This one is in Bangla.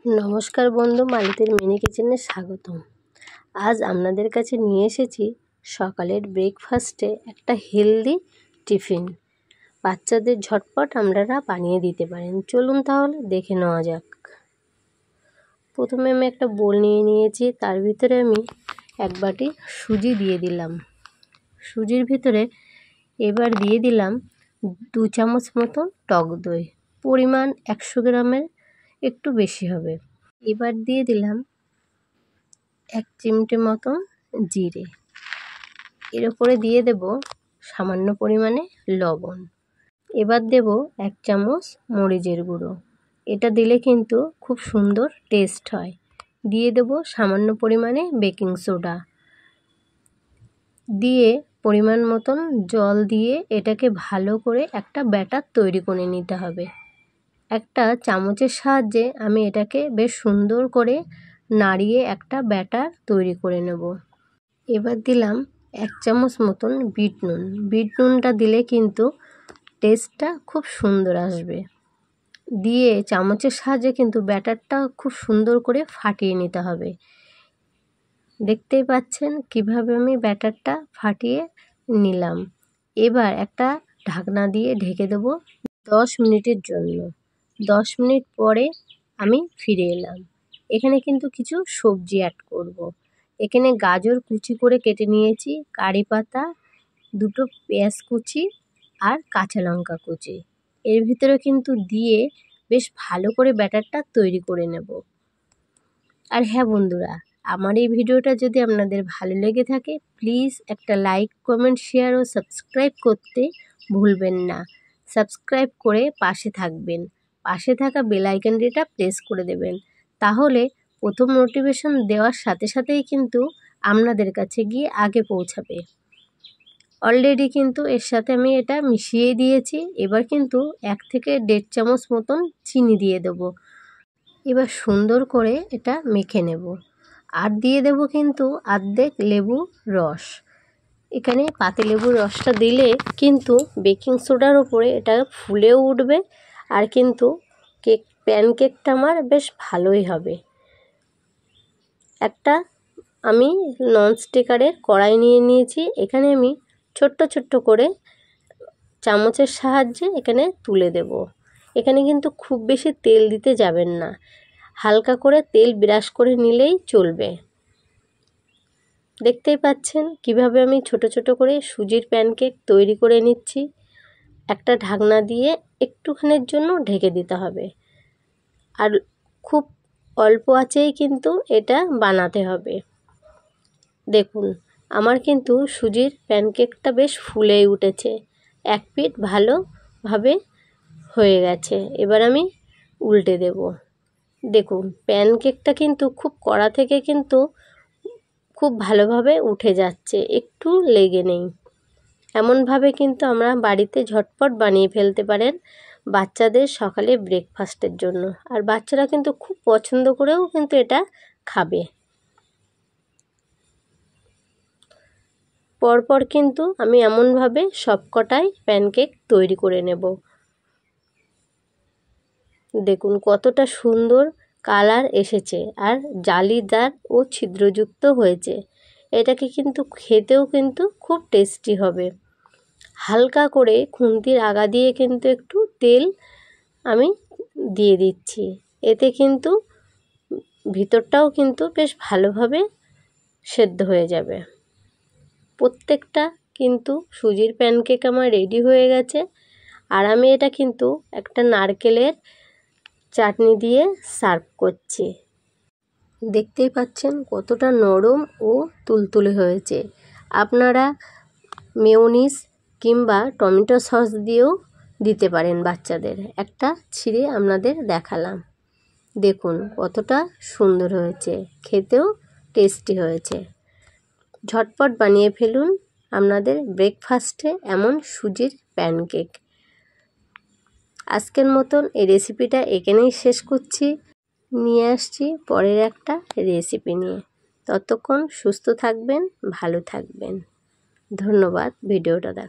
নমস্কার বন্ধু, মালতীর মিনি কিচেনে স্বাগতম। আজ আপনাদের কাছে নিয়ে এসেছি সকালের ব্রেকফাস্টে একটা হেলদি টিফিন। বাচ্চাদের ঝটপট আপনারা বানিয়ে দিতে পারেন। চলুন তাহলে দেখে নেওয়া যাক। প্রথমে আমি একটা বোল নিয়ে নিয়েছি, তার ভিতরে আমি এক বাটি সুজি দিয়ে দিলাম। সুজির ভিতরে এবার দিয়ে দিলাম 2 চামচ মতো টক দই, পরিমাণ 100 গ্রামের একটু বেশি হবে। এবার দিয়ে দিলাম 1 চিমটে মতো জিরে। এর উপরে দিয়ে দেব সামান্য পরিমাণে লবণ। এবার দেব 1 চামচ মরিচের গুঁড়ো। এটা দিলে কিন্তু খুব সুন্দর টেস্ট হয়। দিয়ে দেব সামান্য পরিমাণে বেকিং সোডা। দিয়ে পরিমাণ মতন জল দিয়ে এটাকে ভালো করে একটা ব্যাটার তৈরি করে নিতে হবে। একটা চামচের সাহায্যে আমি এটাকে বেশ সুন্দর করে নাড়িয়ে একটা ব্যাটার তৈরি করে নেব। এবার দিলাম 1 চামচ মতন বিট নুন। বিট নুনটা দিলে কিন্তু টেস্টটা খুব সুন্দর আসবে। দিয়ে চামচের সাহায্যে কিন্তু ব্যাটারটা খুব সুন্দর করে ফাটিয়ে নিতে হবে। দেখতেই পাচ্ছেন কিভাবে আমি ব্যাটারটা ফাটিয়ে নিলাম। এবার একটা ঢাকনা দিয়ে ঢেকে দেব 10 মিনিটের জন্য। 10 মিনিট পরে আমি ফিরে এলাম। এখানে কিন্তু কিছু সবজি অ্যাড করব। এখানে গাজর কুচি করে কেটে নিয়েছি, কারি পাতা, 2টো পেঁয়াজ কুচি আর কাঁচা লঙ্কা কুচি। এর ভিতরে কিন্তু দিয়ে বেশ ভালো করে ব্যাটারটা তৈরি করে নেব। আর হ্যাঁ বন্ধুরা, আমার এই ভিডিওটা যদি আপনাদের ভালো লেগে থাকে প্লিজ একটা লাইক, কমেন্ট, শেয়ার ও সাবস্ক্রাইব করতে ভুলবেন না। সাবস্ক্রাইব করে পাশে থাকবেন। পাশে থাকা বেল আইকনটা প্রেস করে দেবেন। তাহলে প্রথম নোটিফিকেশন দেওয়ার সাথে সাথেই কিন্তু আপনাদের কাছে গিয়ে আগে পৌঁছাবে। অলরেডি কিন্তু এর সাথে আমি এটা মিশিয়ে দিয়েছি। এবার কিন্তু 1 থেকে 1.5 চামচ মতন চিনি দিয়ে দেব। এবার সুন্দর করে এটা মেখে নেব। আর দিয়ে দেব কিন্তু অর্ধেক লেবু রস। এখানে পাতিলেবুর রসটা দিলে কিন্তু বেকিং সোডার ওপরে এটা ফুলেও উঠবে আর কিন্তু প্যানকেকটা আমার বেশ ভালোই হবে। একটা আমি ননস্টিকারের কড়াই নিয়ে নিয়েছি। এখানে আমি ছোট্ট ছোট্ট করে চামচের সাহায্যে এখানে তুলে দেব। এখানে কিন্তু খুব বেশি তেল দিতে যাবেন না, হালকা করে তেল ব্রাশ করে নিলেই চলবে। দেখতেই পাচ্ছেন কিভাবে আমি ছোট ছোট করে সুজির প্যানকেক তৈরি করে নিচ্ছি। একটা ঢাকনা দিয়ে একটুখানির জন্য ঢেকে দিতে হবে। আর খুব অল্প আঁচেই কিন্তু এটা বানাতে হবে। দেখুন আমার কিন্তু সুজির প্যানকেকটা বেশ ফুলেই উঠেছে। এক পিঠ ভালোভাবে হয়ে গেছে। এবার আমি উল্টে দেব। দেখুন প্যানকেকটা কিন্তু খুব কড়া থেকে কিন্তু খুব ভালোভাবে উঠে যাচ্ছে, একটু লেগে নেই। এমনভাবে কিন্তু আমরা বাড়িতে ঝটপট বানিয়ে ফেলতে পারেন বাচ্চাদের সকালে ব্রেকফাস্টের জন্য। আর বাচ্চারা কিন্তু খুব পছন্দ করেও কিন্তু এটা খাবে। পরপর কিন্তু আমি এমনভাবে সবকটাই প্যানকেক তৈরি করে নেব। দেখুন কতটা সুন্দর কালার এসেছে আর জালিদার ও ছিদ্রযুক্ত হয়েছে। এটাকে কিন্তু খেতেও কিন্তু খুব টেস্টি হবে। হালকা করে খুন্তির আগা দিয়ে কিন্তু একটু তেল আমি দিয়ে দিচ্ছি। এতে কিন্তু ভিতরটাও কিন্তু বেশ ভালোভাবে সেদ্ধ হয়ে যাবে। প্রত্যেকটা কিন্তু সুজির প্যানকেক আমার রেডি হয়ে গেছে। আর আমি এটা কিন্তু একটা নারকেলের চাটনি দিয়ে সার্ভ করছি। দেখতেই পাচ্ছেন কতটা নরম ও তুলতুলে হয়েছে। আপনারা মেয়োনিজ কিংবা টমেটো সস দিয়েও দিতে পারেন বাচ্চাদের। একটা ছিঁড়ে আপনাদের দেখালাম। দেখুন কতটা সুন্দর হয়েছে, খেতেও টেস্টি হয়েছে। ঝটপট বানিয়ে ফেলুন আপনাদের ব্রেকফাস্টে এমন সুজির প্যানকেক। আজকের মতন এই রেসিপিটা এখানেই শেষ করছি। নিয়ে আসছি পরের একটা রেসিপি নিয়ে। ততক্ষণ সুস্থ থাকবেন, ভালো থাকবেন। ধন্যবাদ ভিডিওটা দেখা।